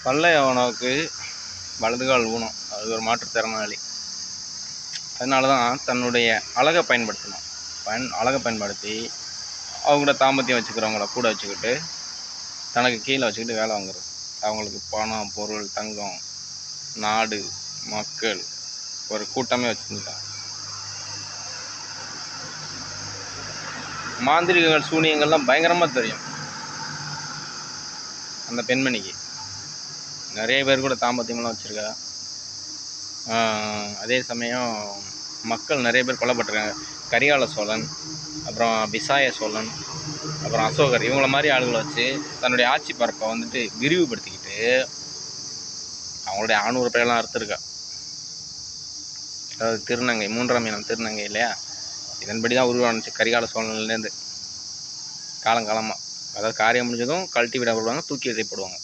பல்லையவனுக்கு வலதுகால் ஊனம், அது ஒரு மாற்றுத்திறனாளி. அதனால தான் தன்னுடைய அழகை பயன்படுத்தணும். அழகை பயன்படுத்தி அவங்கள தாம்பத்தியம் வச்சுக்கிறவங்கள கூட வச்சுக்கிட்டு தனக்கு கீழே வச்சுக்கிட்டு வேலை வாங்குறது. அவங்களுக்கு பணம், பொருள், தங்கம், நாடு, மக்கள், ஒரு கூட்டமே வச்சுருந்துட்டாங்க. மாந்திரிகங்கள், சூனியங்கள்லாம் பயங்கரமாக தெரியும் அந்த பெண்மணிக்கு. நிறைய பேர் கூட தாம்பத்தியமெல்லாம் வச்சுருக்கா. அதே சமயம் மக்கள் நிறைய பேர் கொல்லப்பட்டிருக்காங்க. கரிகால சோழன், அப்புறம் விசாய சோழன், அப்புறம் அசோகர், இவங்கள மாதிரி ஆளுகளை வச்சு தன்னுடைய ஆட்சி பரப்பை வந்துட்டு விரிவுபடுத்திக்கிட்டு அவங்களுடைய 600 பேரெல்லாம் அறுத்துருக்கா. அதாவது திருநங்கை, 3ஆம் இனம் திருநங்கை இல்லையா, இதன்படி தான் உருவானுச்சு கரிகால சோழன்லேருந்து காலங்காலமாக. அதாவது காரியம் முடிஞ்சதும் கழட்டி விடப்படுவாங்க, தூக்கி எறியப்படுவாங்க.